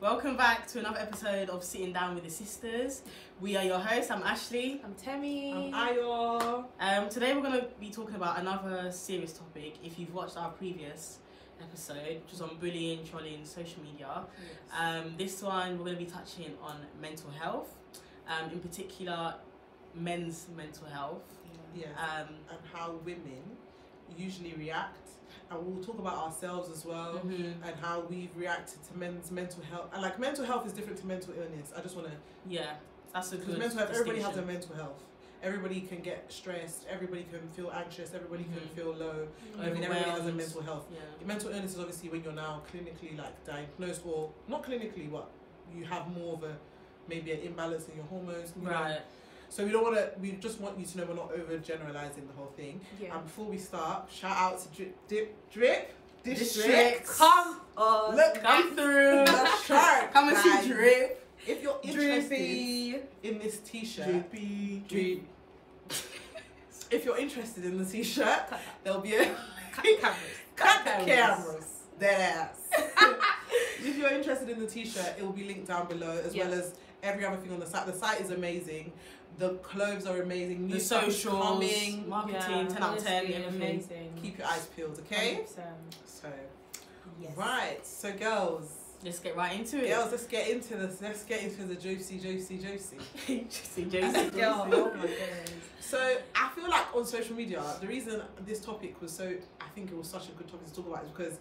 Welcome back to another episode of Sitting Down with the Sisters. We are your hosts. I'm Ashley. I'm Temi. I'm Ayo. Today we're going to be talking about another serious topic. If you've watched our previous episode, which was on bullying, trolling, social media, Yes. this one we're going to be touching on mental health, in particular men's mental health. Yes. And how women usually react. And we'll talk about ourselves as well, and how we've reacted to men's mental health. And like, mental health is different to mental illness. I just want to... Yeah, that's a good mental health, everybody has a distinction. mental health. Everybody can get stressed. Everybody can feel anxious. Everybody can feel low. I mean, everybody has a mental health. Yeah. Mental illness is obviously when you're now clinically like diagnosed, or not clinically, but you have more of a maybe an imbalance in your hormones. You know? So we don't want to. We just want you to know we're not over generalizing the whole thing. Yeah. And before we start, shout out to Drip District. Come on, Come through. The shark. Come and see Drip. If you're interested in this t-shirt, Drip. If you're interested in the t-shirt, there'll be a cut the cameras. Cut the cameras. There. If you're interested in the t-shirt, it will be linked down below, as well as every other thing on the site. The site is amazing. The clothes are amazing. New The socials, coming, marketing, 10 out of 10, everything. Amazing. Keep your eyes peeled, okay? 100%. So, Yes. right. So, girls. Let's get right into it. Girls, let's get into this. Let's get into the juicy. Juicy. Girl, oh my goodness. So I feel like on social media, the reason this topic was so, I think it was such a good topic to talk about, is because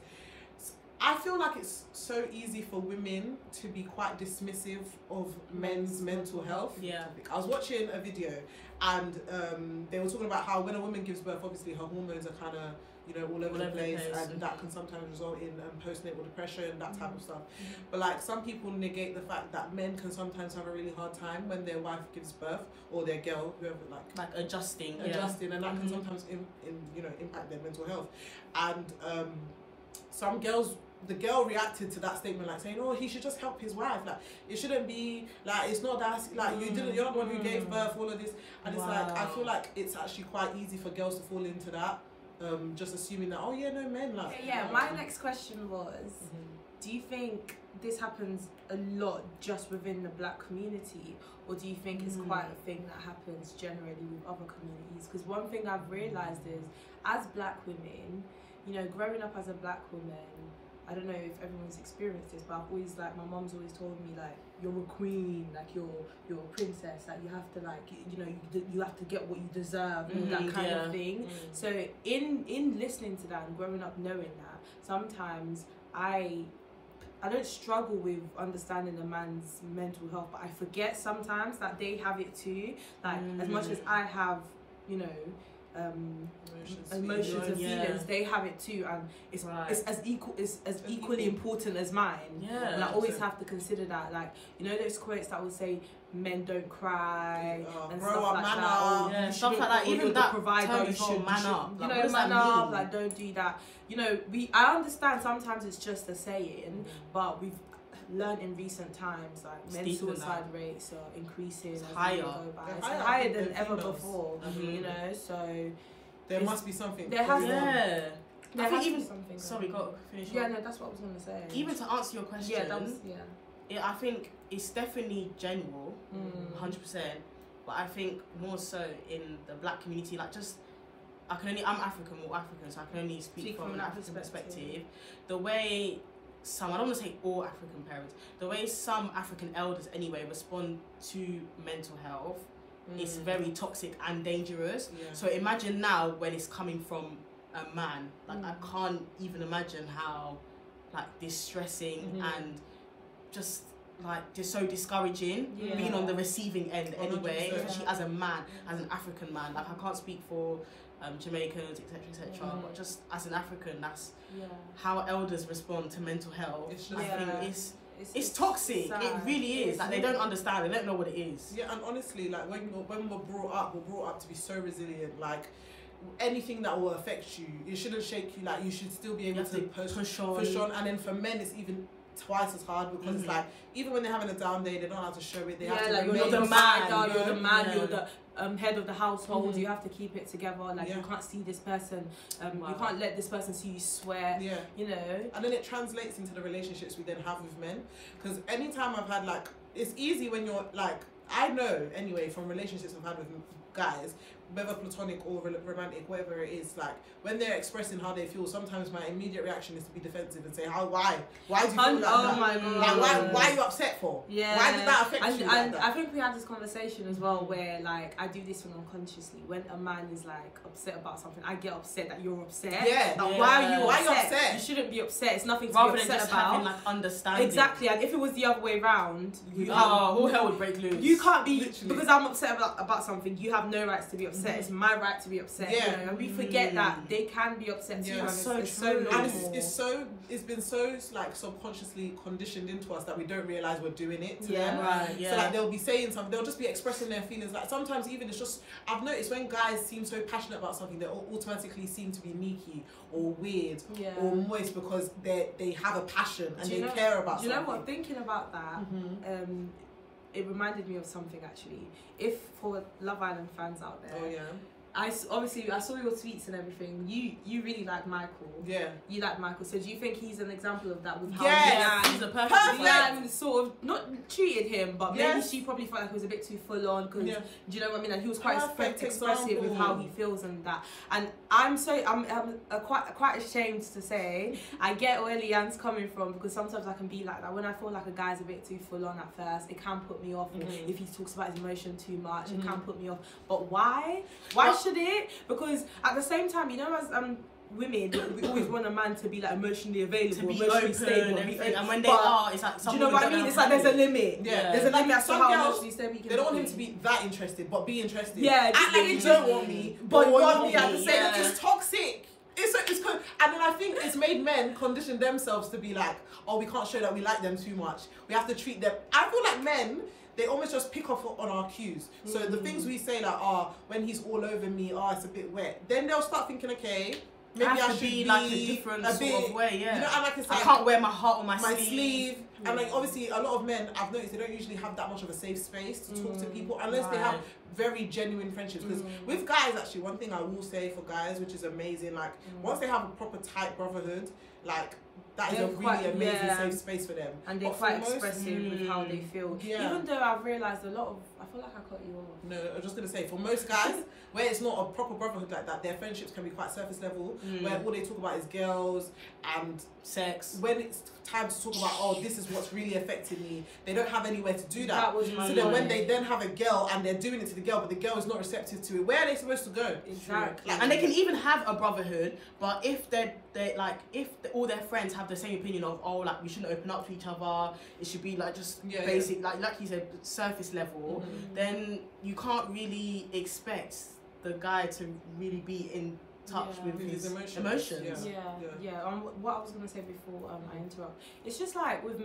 I feel like it's so easy for women to be quite dismissive of men's mental health. Yeah. I was watching a video, and they were talking about how when a woman gives birth, obviously her hormones are kind of, you know, all over the place, and that can sometimes result in postnatal depression, that type of stuff. But like, some people negate the fact that men can sometimes have a really hard time when their wife gives birth, or their girl, whoever, like adjusting, and that can sometimes impact their mental health. And some girls, the girl reacted to that statement like saying, "Oh, he should just help his wife. Like, it shouldn't be like, it's not that, like, you're not the one who gave birth, all of this." And it's like, I feel like it's actually quite easy for girls to fall into that, just assuming that, oh yeah, no, men like. Yeah. My next question was, do you think this happens a lot just within the black community, or do you think it's quite a thing that happens generally with other communities? Because one thing I've realised is, as black women, you know, growing up as a black woman, I don't know if everyone's experienced this, but I've always, like, my mom's always told me, like, you're a queen, like, you're a princess, like, you have to, like, you know, you have to get what you deserve, that kind of thing. So in listening to that and growing up knowing that, sometimes I don't struggle with understanding a man's mental health, but I forget sometimes that they have it too. Like, as much as I have, you know, emotions and feelings, they have it too, and it's as equally important as mine. And I always have to consider that, like, you know, those quotes that will say men don't cry and stuff like that, stuff like that. Even that provider, you should man up, you know, man up, like, don't do that. You know, I understand sometimes it's just a saying, but we've learned in recent times, like, men's suicide rates are increasing as we go by. It's higher than ever before, you know, so there must be something. There has I think even something. Sorry, go finish. Yeah, no, that's what I was gonna say. Even to answer your question, yeah, I think it's definitely general, 100%. But I think more so in the black community, like, just I'm African, so I can only speak from an African perspective. The way some, I don't want to say all African parents, the way some African elders anyway respond to mental health is very toxic and dangerous. So imagine now when it's coming from a man, like, I can't even imagine how, like, distressing and just so discouraging being on the receiving end anyway, especially as a man, as an African man. Like, I can't speak for Jamaicans, etc., but just as an African, that's how elders respond to mental health. I think it's toxic. Sad. It really is. Like, they don't understand. They don't know what it is. Yeah, and honestly, like, when we're brought up to be so resilient. Like, anything that will affect you, it shouldn't shake you. Like, you should still be able to push on. And then for men, it's even twice as hard, because it's like, even when they're having a down day, they don't have to show it. They have to like remain you're the man, you're the man, Yeah. you're the head of the household. You have to keep it together. Like Yeah. you can't see this person. You can't let this person see you sweat. Yeah. You know. And then it translates into the relationships we then have with men. Because anytime I've had, like, it's easy when you're like, I know anyway from relationships I've had with guys, whether platonic or romantic, whatever it is, like when they're expressing how they feel, sometimes my immediate reaction is to be defensive and say, why do you feel like that? My God. Like why are you upset for? Yeah. Why did that affect you? And I think we had this conversation as well, where like I do this one unconsciously. When a man is like upset about something, I get upset that you're upset. Yeah. Like, why are you upset? upset? You shouldn't be upset. It's nothing to Rather be than upset just about. having like understanding. Exactly. And if it was the other way round, all hell would break loose. you can't be, Literally. because I'm upset about something. You have no rights to be upset. It's my right to be upset. Yeah. You know? And we forget that they can be upset too. Yeah. And It's it's so true. normal. And it's been so like subconsciously conditioned into us that we don't realise we're doing it to them. Right, yeah. So like they'll be saying something, they'll just be expressing their feelings. Like sometimes even it's just, I've noticed when guys seem so passionate about something, they automatically seem to be neaky or weird or moist because they have a passion and they care about something. Do you know what? Thinking about that, it reminded me of something actually. If for Love Island fans out there, Oh yeah. I saw your tweets and everything. You really like Michael. Yeah. You like Michael. So do you think he's an example of that with how Yes, he's a perfect Leanne sort of not treated him, but maybe Yes. she probably felt like he was a bit too full on. Because do you know what I mean? Like he was quite Perfect expressive with example. how he feels and that. And I'm quite ashamed to say I get where Leanne's coming from, because sometimes I can be like that when I feel like a guy's a bit too full on at first. It can put me off. If he talks about his emotion too much, it can put me off. But why? Why should it? Because at the same time, you know, as women, we always want a man to be like emotionally available, to be emotionally open stable, and everything. And when they are, it's like, do you know what I mean? It's like there's a limit. Yeah. There's a limit as to Some how girls, emotionally stable you can they don't want be. him to be that interested, but be interested. Yeah, act like you don't want me, but want me at the same time. It's toxic. It's good. And then I think it's made men condition themselves to be like, oh, we can't show that we like them too much. We have to treat them. I feel like men, they almost just pick up on our cues. So the things we say like, when he's all over me, it's a bit wet. Then they'll start thinking, okay, maybe I should be like a different sort of way, yeah. You know, and like I can't wear my heart on my sleeve. And like obviously a lot of men, I've noticed, they don't usually have that much of a safe space to talk to people unless they have very genuine friendships. Because with guys, actually, one thing I will say for guys, which is amazing, like once they have a proper tight brotherhood, like that is a really amazing safe space for them. And they're quite expressive with how they feel. Yeah. Even though I've realised a lot of, I feel like I cut you off. No, I was just going to say, for most guys, where it's not a proper brotherhood like that, their friendships can be quite surface level, where all they talk about is girls and sex. When it's time to talk about, this is what's really affecting me, they don't have anywhere to do that. So then when they then have a girl and they're doing it to the girl, but the girl is not receptive to it, where are they supposed to go? Exactly. And they can even have a brotherhood, but if all their friends have the same opinion of, like we shouldn't open up to each other, it should be like just basic, like you said, surface level, then you can't really expect the guy to really be in touch with his emotions. What I was gonna say before I interrupt, it's just like with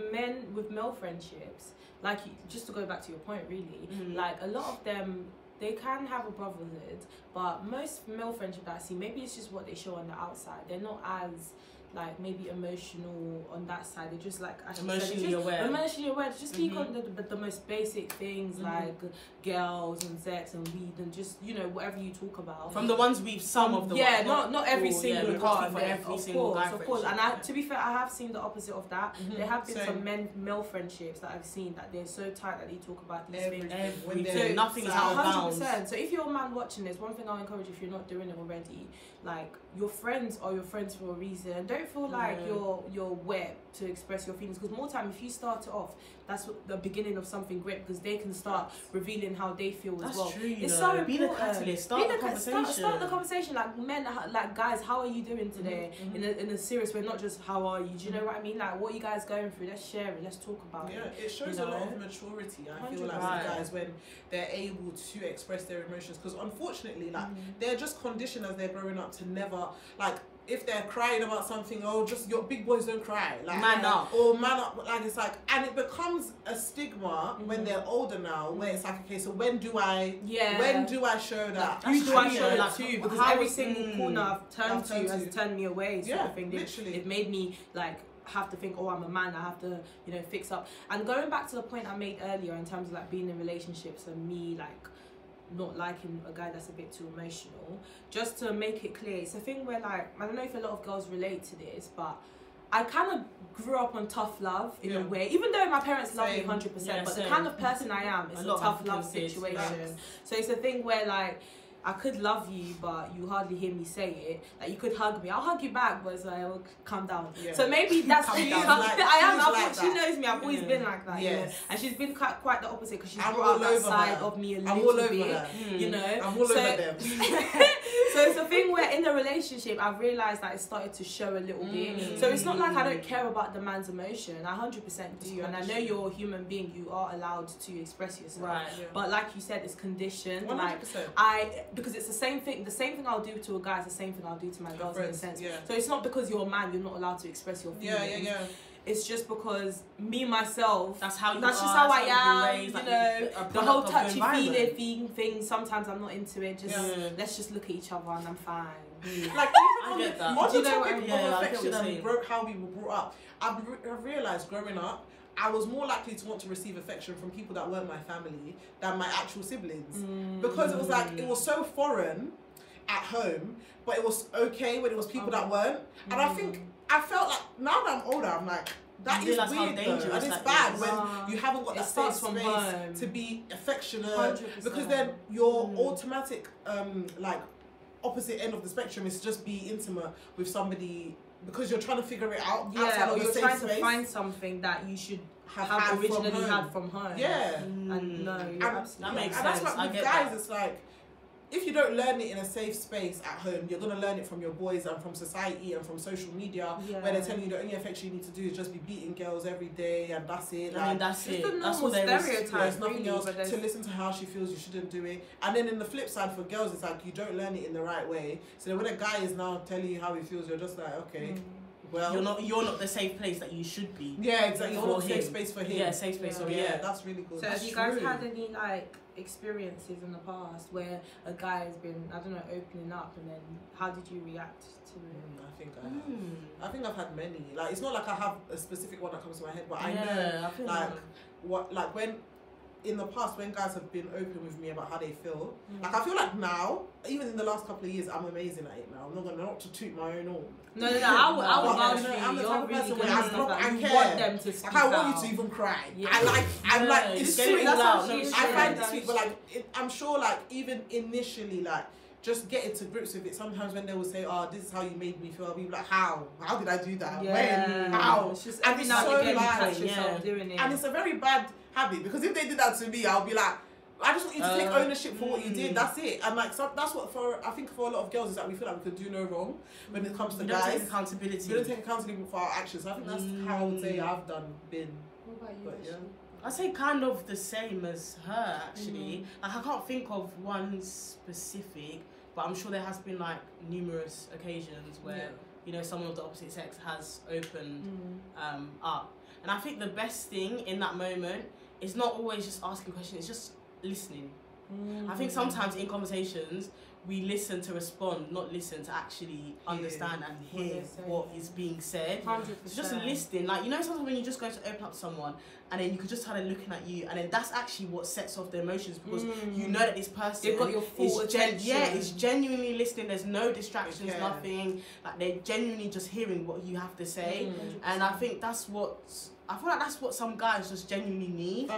male friendships, like just to go back to your point, really, like a lot of them, they can have a brotherhood, but most male friendships that I see, maybe it's just what they show on the outside. They're not as like maybe emotional on that side. They're just like emotionally aware. They just speak on the most basic things like girls and sex and weed and just, you know, whatever you talk about. From the ones not every single part for every single guy. Of course. And to be fair, I have seen the opposite of that. There have been some male friendships that I've seen that they're so tight that they talk about these things. Nothing is out of bounds. 100%. So if you're a man watching this, one thing I'll encourage, if you're not doing it already, like your friends are your friends for a reason. Don't feel like you're wet to express your feelings, because more time if you start it off, that's the beginning of something great, because they can start revealing how they feel as well. True, it's so important. Be the catalyst. Start the conversation. Start the conversation. Like men, like guys, how are you doing today? In a serious way, not just how are you. Do you know what I mean? Like what are you guys going through? Let's share it. Let's talk about it. Yeah, it shows a lot of maturity. I feel like with guys when they're able to express their emotions, because unfortunately, like they're just conditioned as they're growing up to never like. If they're crying about something, just your big boys don't cry. Like, man up. Or man up. Like, it's like, and it becomes a stigma when they're older now, where it's like, okay, so when do I show that? Who do I show that to? Because every single corner I've turned to has turned me away. Sort of thing. Literally. It made me like have to think, oh, I'm a man, I have to, you know, fix up. And going back to the point I made earlier in terms of like being in relationships and me like not liking a guy that's a bit too emotional, just to make it clear, it's a thing where like, I don't know if a lot of girls relate to this, but I kind of grew up on tough love in a way, even though my parents love me 100%, but the kind of person I am is a tough love situation. So it's a thing where like, I could love you, but you hardly hear me say it. Like, you could hug me, I'll hug you back, but it's like, oh, calm down. Yeah. So maybe that's I am. She knows me. I've always been like that. Yes. You know? And she's been quite the opposite because she's brought out that side of me a little bit. You know, I'm all over them. So it's a thing where in the relationship, I've realised that it started to show a little bit. So it's not like I don't care about the man's emotion. I 100% do, and I know you're a human being. You are allowed to express yourself. Right. Yeah. But like you said, it's conditioned. 100%. Like because it's the same thing. The same thing I'll do to a guy is the same thing I'll do to my girls in a sense. Yeah. So it's not because you're a man you're not allowed to express your feelings. Yeah. It's just because me myself. That's how you. That's just how I am. You know, the whole touchy feely thing. Sometimes I'm not into it. Just let's just look at each other and I'm fine. Like I get that. On the topic of affection and how we were brought up, I've realised growing up, I was more likely to want to receive affection from people that weren't my family than my actual siblings. Because it was like, it was so foreign at home, but it was okay when it was people that weren't. And I felt like, now that I'm older, I'm like, that is weird though, and it's bad when you haven't got that safe space to be affectionate, 100%. Because then your automatic, like, opposite end of the spectrum is to just be intimate with somebody because you're trying to figure it out outside of the safe space. You're trying to find something that you should have originally had from home. Yeah. And no, that makes sense. And that's what with guys, it's like, if you don't learn it in a safe space at home, you're going to learn it from your boys and from society and from social media, where they're telling you the only affection you need to do is just be beating girls every day and that's it. I mean, that's it. That's what stereotype. There's nothing else. To listen to how she feels, you shouldn't do it. And then in the flip side for girls, it's like you don't learn it in the right way. So then when a guy is now telling you how he feels, you're just like, okay. Well, you're not the safe place that you should be. Yeah, exactly. You're not safe space for him. Yeah, safe space for him. Yeah, that's really good. So have you guys had any like experiences in the past where a guy has been, I don't know, opening up, and then how did you react to it? I think I've had many. Like, it's not like I have a specific one that comes to my head, but I know like when in the past when guys have been open with me about how they feel, like I feel like now, even in the last couple of years, I'm amazing at it now. I'm not gonna not to toot my own horn. No, I would vouch for you. I'm the type of person where I want them to speak I want you to even cry. Yeah. I'm like, it's sweet. I find it sweet, but like, I'm sure like even initially, like, just getting to grips with it. Sometimes when they will say, "Oh, this is how you made me feel," I'll be like, "How? How did I do that? When? How?" It's just every now and again you catch yourself doing it. And it's a very bad habit, because if they did that to me, I'll be like, I just want you to take ownership for what you did. That's it. And like, so that's what I think for a lot of girls is that we feel like we can do no wrong when it comes to guys. Don't take accountability. We don't take accountability for our actions. So I think that's how I would say I've been. What about you? But, I say kind of the same as her actually. Like, I can't think of one specific, but I'm sure there has been like numerous occasions where you know someone of the opposite sex has opened up. And I think the best thing in that moment is not always just asking questions, it's just listening. I think sometimes in conversations we listen to respond, not listen to actually understand and hear what is being said. 100%. It's just listening. Like, you know, sometimes when you're just going to open up to someone and then you could just tell them looking at you, and then that's actually what sets off the emotions, because you know that this person they've got your full attention. It's genuinely listening. There's no distractions, nothing. Like, they're genuinely just hearing what you have to say. And I think I feel like that's what some guys just genuinely need.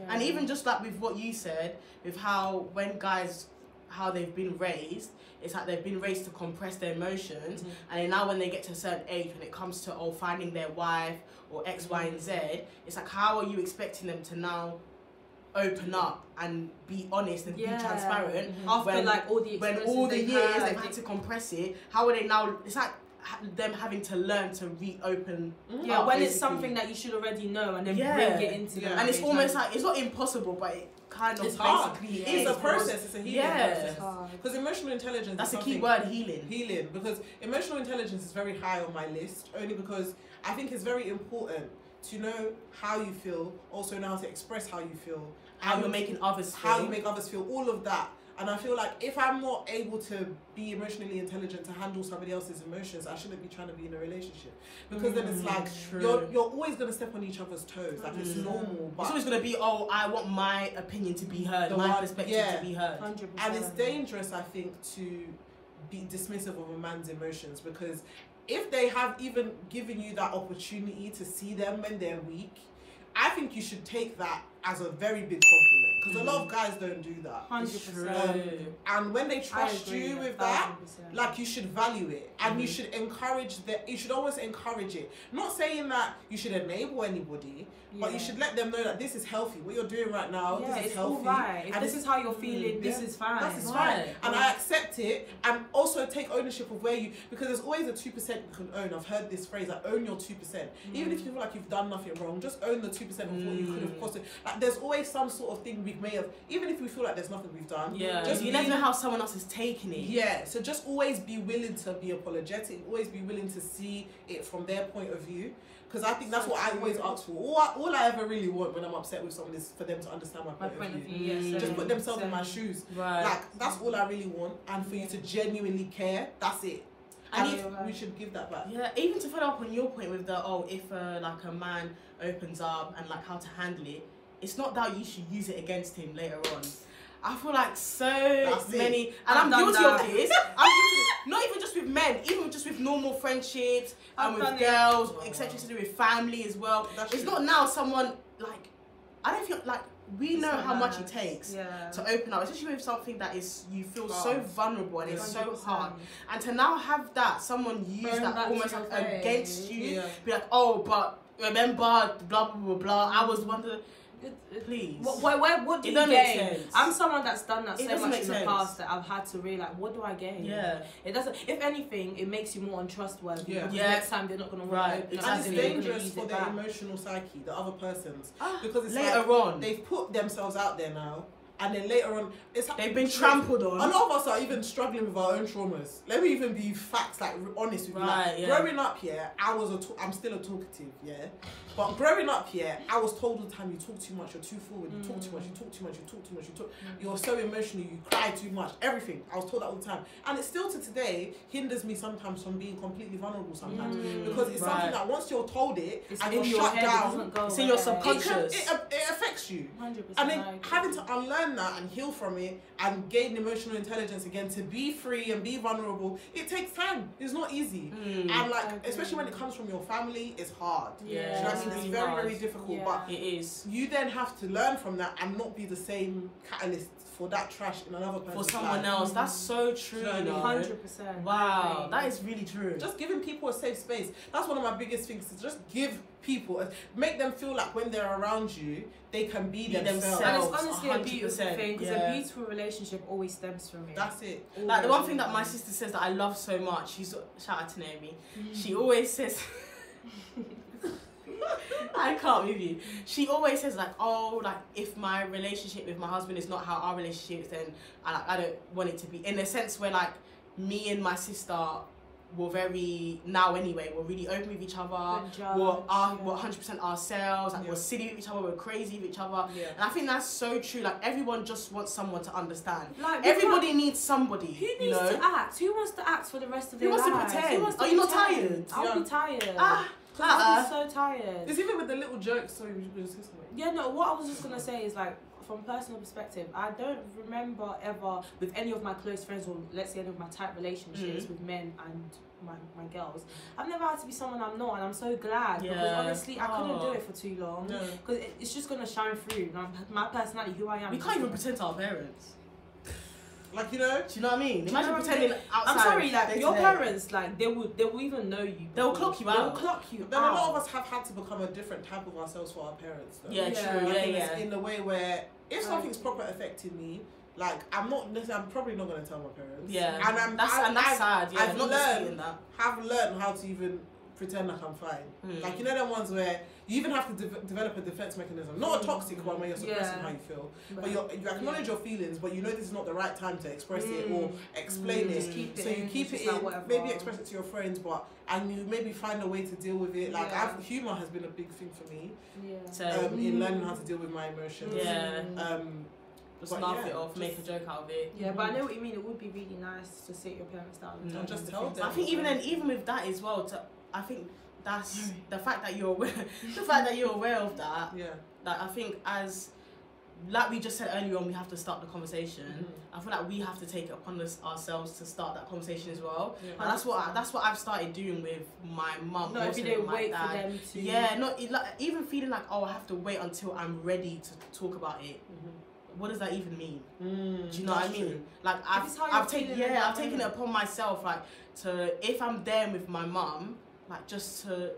And even just like with what you said, with how when guys, how they've been raised, it's like they've been raised to compress their emotions, and then now when they get to a certain age, when it comes to finding their wife or X, Y, and Z, it's like, how are you expecting them to now open up and be honest and be transparent after when, like all the years they've had to compress it? How are they now? It's like them having to learn to reopen. Yeah, when it's something that you should already know, and then bring it into them. And it's almost like, it's not impossible, but it kind of it's hard. Basically it's a process. It's a healing process. Hard. Because emotional intelligence. That's a key word, healing. Healing, because emotional intelligence is very high on my list, only because I think it's very important to know how you feel, also know how to express how you feel, how you're making others feel, how you make others feel. All of that, And I feel like if I'm not able to be emotionally intelligent to handle somebody else's emotions, I shouldn't be trying to be in a relationship. Because then it's like, you're always going to step on each other's toes. Like, it's normal. But it's always going to be, oh, I want my opinion to be heard, my perspective to be heard. 100%. And it's dangerous, I think, to be dismissive of a man's emotions, because if they have even given you that opportunity to see them when they're weak, I think you should take that as a very big compliment, because a lot of guys don't do that. 100%. And when they trust you with that, 1,000%. like, you should value it, and you should encourage that. You should always encourage it. Not saying that you should enable anybody, but you should let them know that this is healthy. What you're doing right now, this is it's healthy. all right. If and this is how you're feeling, this is fine. This is fine. And I accept it, and also take ownership of where you, because there's always a 2% you can own. I've heard this phrase, like, own your 2%. Even if you feel like you've done nothing wrong, just own the 2% of what you could have caused. Like, there's always some sort of thing we may have, even if we feel like there's nothing we've done. Just you never know how someone else is taking it. Yeah, so just always be willing to be apologetic, always be willing to see it from their point of view. Because I think that's what I always ask for. All I ever really want when I'm upset with someone is for them to understand my point of view. Just put themselves in my shoes. Right. Like, that's all I really want. And for you to genuinely care, that's it. And we should give that back. Yeah, even to follow up on your point with the, if like a man opens up and like how to handle it, it's not that you should use it against him later on. I feel like many, and I'm guilty of this. I'm guilty of it. Not even just with men, even just with normal friendships and with girls, etc. To do with family as well. It's not now someone like, I don't feel like we know how much it takes to open up, especially with something that is you feel so vulnerable and it's so hard. And to now have that someone use that almost like against you, be like, oh, but remember, blah blah blah blah. I was wondering. Please. What do you gain? I'm someone that's done that so much in the past that I've had to realize, what do I gain? Yeah. It doesn't. If anything, it makes you more untrustworthy. Yeah. Next time they're not going to want to. And it's dangerous for their emotional psyche, the other person's, because it's later on they've put themselves out there now. And then later on, they've been trampled on. A lot of us are even struggling with our own traumas. Let me even be facts, like honest with you. Like, growing up here, I'm still a talkative, but growing up here, I was told all the time, you talk too much, you're too forward, you talk too much, you talk too much, you talk too much, you're so emotional, you cry too much, everything. I was told that all the time. And it still to today hinders me sometimes from being completely vulnerable sometimes. Because it's something that once you're told it, and you're shut down, it's in your subconscious. It affects you. 100%. And then having to unlearn that and heal from it and gain emotional intelligence again to be free and be vulnerable, it takes time. It's not easy. And like, especially when it comes from your family, it's hard. It's very, very difficult. But it is. You then have to learn from that and not be the same catalyst for that trash in another person's for someone else. That's so true. 100%. Wow, that is really true. Just giving people a safe space. That's one of my biggest things. To just give people, make them feel like when they're around you, they can be themselves. And it's honestly a beautiful thing, because a beautiful relationship always stems from it. That's it. Like the one thing that my sister says that I love so much, shout out to Naomi, she always says, I can't with you. She always says like, oh, like if my relationship with my husband is not how our relationship is, then I don't want it to be. In a sense where like me and my sister were very, now anyway, we're really open with each other. We're 100% ourselves. Like we're silly with each other. We're crazy with each other. And I think that's so true. Like everyone just wants someone to understand. Like everybody needs somebody. Who needs to act? Who wants to act for the rest of their lives? Who wants to pretend? Are you not tired? I'll be tired. I'll be so tired. It's even with the little jokes. Sorry, we just say something. Yeah, no. What I was just gonna say is like, from personal perspective, I don't remember ever with any of my close friends, or let's say any of my tight relationships with men and my girls, I've never had to be someone I'm not, and I'm so glad because honestly I couldn't do it for too long because it's just gonna shine through. My personality, who I am. We can't even pretend to our parents. Like, you know, do you know what I mean? Imagine pretending outside. I'm sorry, like your parents, like they will even know you. They'll clock you out. They'll clock you. Then a lot of us have had to become a different type of ourselves for our parents. Though. Yeah, true. Like in the way where if something's proper affecting me, like I'm probably not gonna tell my parents. Yeah, and that's sad. Yeah, I've not learned how to even pretend like I'm fine. Like, you know, them ones where you even have to develop a defense mechanism, not a toxic one where you're suppressing how you feel, but you acknowledge your feelings, but you know this is not the right time to express it or explain it. So you keep it in, maybe express it to your friends, and you maybe find a way to deal with it. Like humor has been a big thing for me in learning how to deal with my emotions. Just laugh it off, make a joke out of it. Yeah, but I know what you mean. It would be really nice to sit your parents down and just tell them. I think even with that as well, I think that's the fact that you're aware. The fact that you're aware of that. Yeah. Like I think like we just said earlier on, we have to start the conversation. I feel like we have to take it upon ourselves to start that conversation as well. Yeah. And that's what I've started doing with my mum. Not every day wait for them to. Yeah, not like, even feeling like, oh, I have to wait until I'm ready to talk about it. What does that even mean? Do you know what I mean? True. Like I've taken it upon myself, like if I'm there with my mum, like just to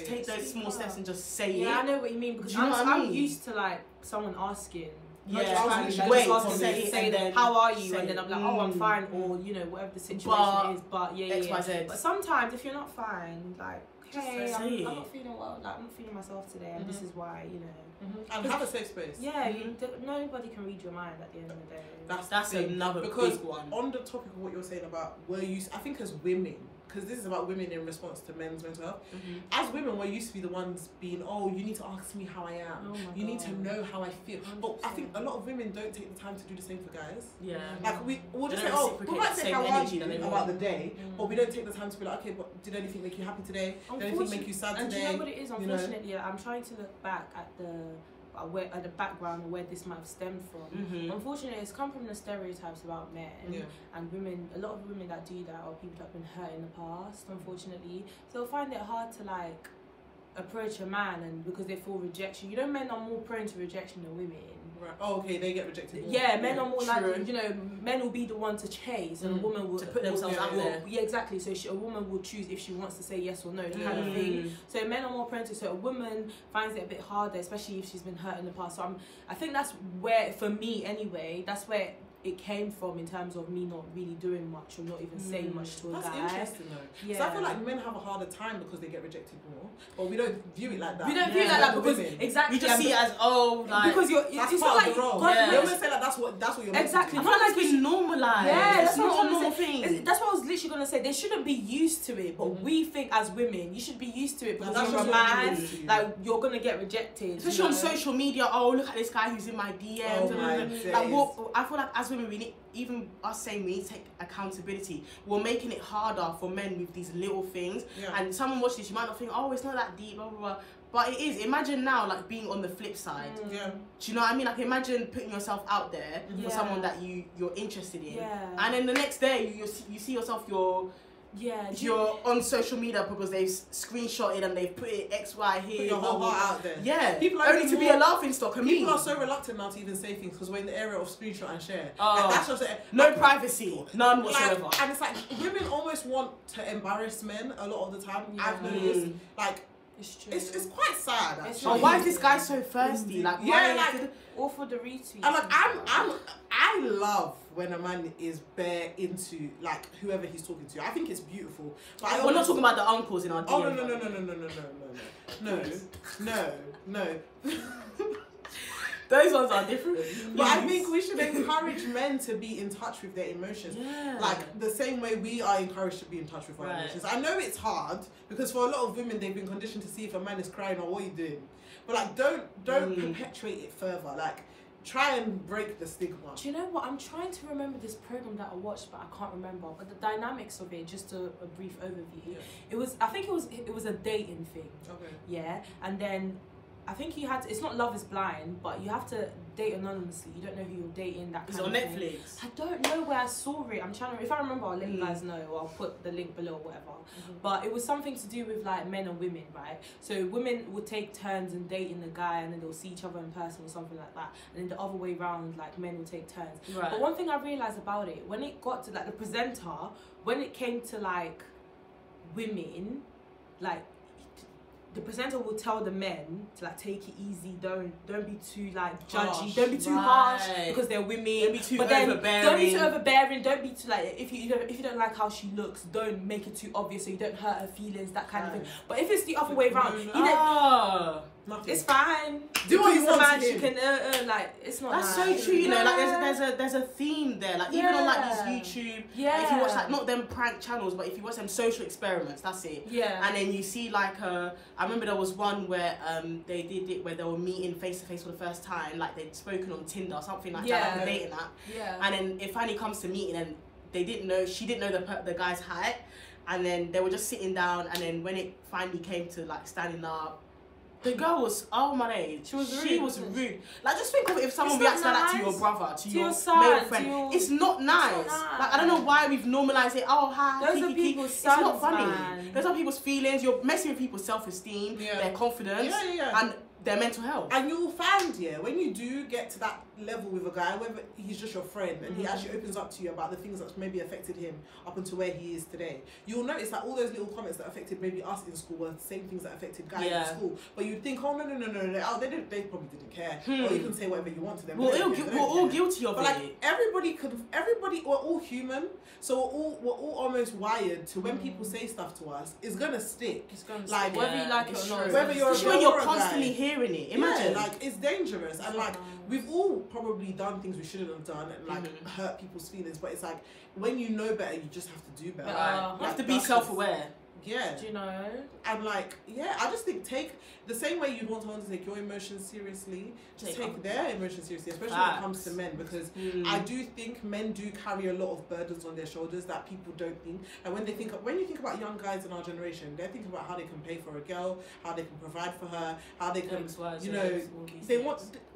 take those small steps and just say it. Yeah, I know what you mean, because I'm used to like someone asking. Yeah, say then how are you, and then I'm like, oh, I'm fine, or you know, whatever the situation is. But yeah. But sometimes if you're not fine, like, hey, I'm not feeling well, like I'm not feeling myself today, and this is why, you know. And have a safe space. Yeah, nobody can read your mind at the end of the day. That's another big one. On the topic of what you're saying about I think as women, because this is about women in response to men's mental health. As women, we're used to be the ones being, oh, you need to ask me how I am. You need to know how I feel. 100%. But I think a lot of women don't take the time to do the same for guys. Yeah. Like we'll just say, oh, we might say how are you about the day, but we don't take the time to be like, okay, but did anything make you happy today? Did anything make you sad today? And do you know what it is? Unfortunately, I'm trying to look back at the background of where this might have stemmed from. Unfortunately, it's come from the stereotypes about men and women. A lot of women that do that are people that have been hurt in the past, unfortunately. So they'll find it hard to like approach a man, and because they feel rejection. You know, men are more prone to rejection than women. Right. Oh, okay, they get rejected more. Yeah, men are more like, you know, men will be the one to chase, and a woman will to put themselves out there. Yeah, exactly. So a woman will choose if she wants to say yes or no, kind of thing. So men are more prone to. So a woman finds it a bit harder, especially if she's been hurt in the past. So I think that's where, for me anyway, that's where it came from, in terms of me not really doing much or not even saying much to a guy. That's interesting though. Yeah. So I feel like men have a harder time because they get rejected more, but we don't view it like that. We don't view it like that because exactly. You just see it as because that's part of the role. You always say like that's what you're exactly. I feel like it's been normalised. Yeah, that's not a normal thing. That's what I was literally gonna say. They shouldn't be used to it, but we think as women you should be used to it because you're a man. Like you're gonna get rejected, especially on social media. Oh, look at this guy who's in my DMs. I feel like as women we need. Even us saying we need to take accountability, we're making it harder for men with these little things. And someone watch this, you might not think, oh, it's not that deep, blah blah blah, but it is. Imagine now, like being on the flip side. Do you know what I mean? Like imagine putting yourself out there for someone that you're interested in, and then the next day you see yourself you're on social media because they've screenshotted and they've put it X, Y here. Put your whole heart out there. Yeah, people are only to be a laughing stock. People are so reluctant now to even say things because we're in the era of screenshot and share. And that's just no privacy, none whatsoever. And it's like women almost want to embarrass men a lot of the time. I've noticed, like. It's true. It's quite sad. Actually. Why is this guy so thirsty? Like, all for the retweets. And like, I love when a man is bare into like whoever he's talking to. I think it's beautiful. But we're not talking about the uncles in our DM. No. Those ones are different. But I think we should encourage men to be in touch with their emotions. Like the same way we are encouraged to be in touch with our emotions. I know it's hard because for a lot of women they've been conditioned to see if a man is crying or what are you doing. But like don't perpetuate it further. Like try and break the stigma. Do you know what? I'm trying to remember this program that I watched, but I can't remember. But the dynamics of it, just a brief overview. I think it was a dating thing. Okay. Yeah, and then I think you had to, it's not Love is Blind, but you have to date anonymously. You don't know who you're dating. That kind of thing. It's on Netflix. I don't know where I saw it. I'm trying to. If I remember, I'll let you guys know, or I'll put the link below, or whatever. But it was something to do with like men and women, right? So women would take turns in dating the guy, and then they'll see each other in person or something like that. And then the other way round, like men will take turns. Right. But one thing I realized about it, when it got to like the presenter, when it came to like women, like. The presenter will tell the men to like take it easy, don't be too like judgy, don't be too harsh because they're women. Don't be too overbearing. Don't be too overbearing. Don't be too like if you don't like how she looks, don't make it too obvious so you don't hurt her feelings, that kind of thing. But if it's the other way around, Nothing. It's fine. Do what you want man, to she him. can like it's not. That's nice. so true, you know. Like Yeah. there's a theme there. Like even on like these YouTube, Yeah. if you watch like not them prank channels, but if you watch them social experiments, that's it. Yeah. And then you see like I remember there was one where they did it where they were meeting face to face for the first time, like they'd spoken on Tinder or something like that, like a dating app. Yeah. And then it finally comes to meeting, and she didn't know the guy's height, and then they were just sitting down, and then when it finally came to like standing up, the girl was, oh my days, she was rude. Like, just think of it if someone reacts like that to your brother, to your son, male friend. It's not nice. Like, I don't know why we've normalised it. Oh, hi. Those are people's It's sons, not funny. man. Those are people's feelings. You're messing with people's self-esteem, their confidence, and their mental health. And you'll find, when you do get to that level with a guy, whether he's just your friend and he actually opens up to you about the things that's maybe affected him up until where he is today, you'll notice that all those little comments that affected maybe us in school were the same things that affected guys in school. But you'd think, oh no, oh they probably didn't care. Or you can say whatever you want to them. We're all guilty of but it. Like everybody, we're all human, so we're all almost wired to when people say stuff to us, it's gonna stick. It's gonna like stick. Whether you like it or not. Whether you're especially when you're constantly hearing it. Imagine. like it's dangerous, and like we've all probably done things we shouldn't have done and like hurt people's feelings. But it's like when you know better, you just have to do better. You have to be self-aware. Yeah. Do you know? And like, I just think take the same way you'd want someone to take your emotions seriously, just take their emotions seriously, especially when it comes to men, because I do think men do carry a lot of burdens on their shoulders that people don't think. And when you think about young guys in our generation, they think about how they can pay for a girl, how they can provide for her, how they can,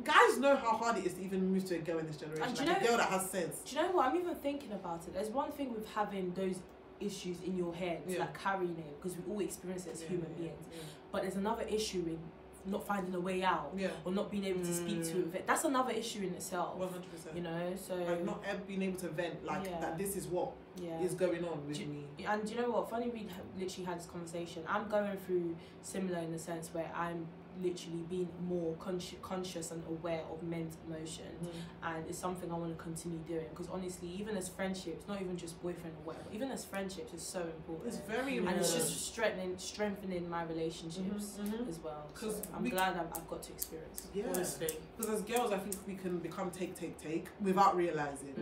guys know how hard it is to even move to a girl in this generation, like a girl that has sense. Do you know what? I'm even thinking about it. There's one thing with having those issues in your head, like carrying it, because we all experience it as human beings. But there's another issue in not finding a way out, or not being able to speak to it. That's another issue in itself. 100%. You know, so like not ever being able to vent, like that. This is what is going on with me. And do you know what? Funny, we literally had this conversation. I'm going through similar in the sense where I'm literally being more conscious and aware of men's emotion, and it's something I want to continue doing, because honestly, even as friendships, not even just boyfriend or whatever, even as friendships, is so important. It's very important, and it's just strengthening my relationships as well. Because I'm glad I've got to experience. Honestly, because as girls, I think we can become take without realizing.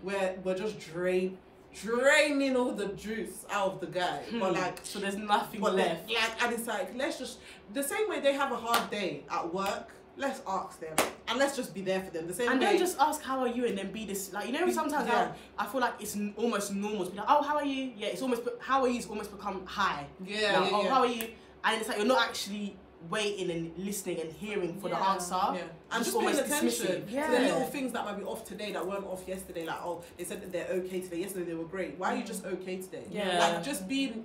Where we're just draining all the juice out of the guy, but like, so there's nothing left. And it's like, let's just, the same way they have a hard day at work, let's ask them and let's just be there for them. The same way. Don't just ask how are you and then be this, like, you know, sometimes I feel like it's almost normal to be like, oh, how are you? Yeah, it's almost, how are you? It's almost become high. Oh, how are you? And it's like you're not actually waiting and listening and hearing for the answer. And just paying attention to the little things that might be off today that weren't off yesterday. Like, oh, they said that they're okay today. Yesterday they were great. Why are you just okay today? Like, just being,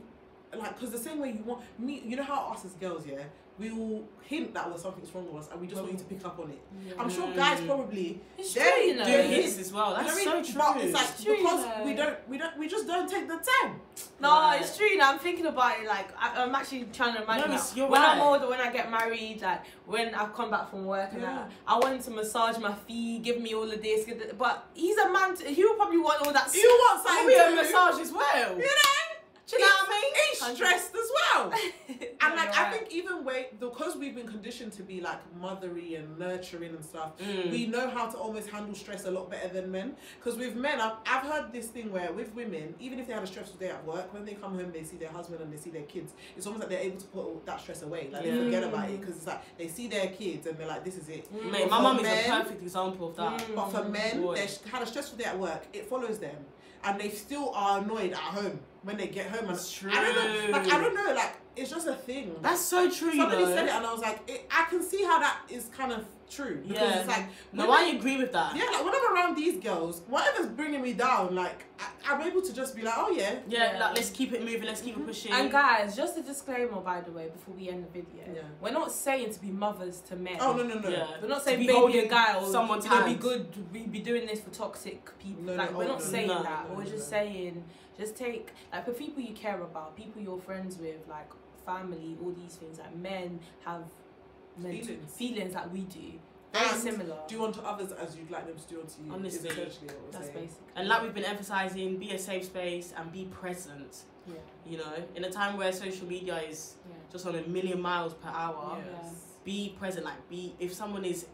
like, because the same way you want me, you know how us as girls, we will hint that something's wrong with us and we just want you to pick up on it. I'm sure guys probably do hints as well. That's so true. But it's like, because we just don't take the time. No, it's true. Now I'm thinking about it. Like, I'm actually trying to imagine when I'm older, when I get married, like when I've come back from work, and I want him to massage my feet, give me all of this. But he's a man. He will probably want all that. You want something to massage as well. You know? Do you know what I mean? He's stressed as well. And like, I think even because we've been conditioned to be like mothery and nurturing and stuff, we know how to almost handle stress a lot better than men. Because with men, I've heard this thing where with women, even if they had a stressful day at work, when they come home, they see their husband and they see their kids, it's almost like they're able to put all that stress away. Like they forget about it, because it's like they see their kids and they're like, this is it. Mate, my mum is a perfect example of that. But for men, they had a stressful day at work, it follows them. And they still are annoyed at home when they get home. That's true. I don't know, like, it's just a thing. That's so true. Somebody said it and I was like, I can see how that is kind of true. Because it's like, no, I agree with that. Yeah, like when I'm around these girls, whatever's bringing me down, like, I'm able to just be like, oh yeah. Like, let's keep it moving, let's keep it pushing. And guys, just a disclaimer, by the way, before we end the video, we're not saying to be mothers to men. Oh, no. We're not saying baby a guy or someone's be good, we be doing this for toxic people. We're not saying that. We're just saying, just take, like, for people you care about, people you're friends with, like family, all these things, like men have feelings that we do. Very similar. Do unto others as you'd like them to do unto you. Honestly, that's basic. And like we've been emphasising, be a safe space and be present. You know, in a time where social media is just on 1,000,000 miles per hour. Yes. Be present, like if someone is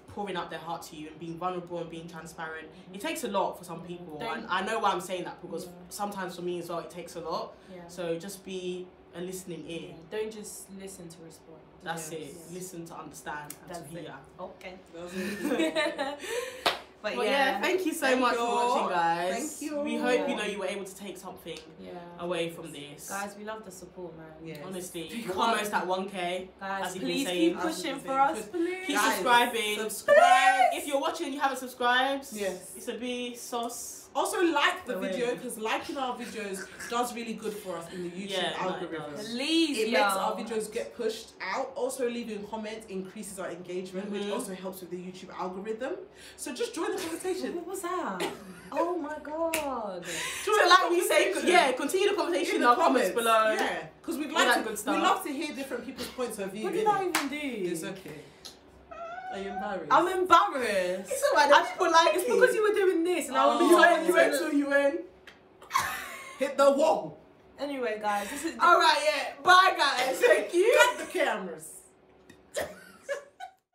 pouring out their heart to you and being vulnerable and being transparent, it takes a lot for some people. And I know why I'm saying that, because sometimes for me as well, it takes a lot. So just be a listening ear. Don't just listen to respond. That's it. Listen to understand and to hear. Okay. That's it. But yeah, thank you so much for watching, guys. Thank you. We hope you were able to take something away from this. Guys, we love the support, man. Yes. Honestly, we're almost at 1K. Guys, as you've please been saying. keep pushing for us, please. Keep Guys, subscribing. Subscribe. If you're watching and you haven't subscribed, Yes. it's a big sauce. Also like the video, because liking our videos does really good for us in the YouTube algorithm. Please, it makes our videos get pushed out. Also leaving comments increases our engagement, which also helps with the YouTube algorithm. So just join the conversation. What was that? Oh my god. So like we say, continue the conversation in our comments below. Yeah, because we'd All like that good stuff. we love to hear different people's points of view. What did I even do? It's okay. Are you embarrassed? I'm embarrassed. It's alright. People like it's because you were doing this, and I was you went. Hit the wall. Anyway, guys, this is alright. Yeah. Bye, guys. Thank you. Cut the cameras.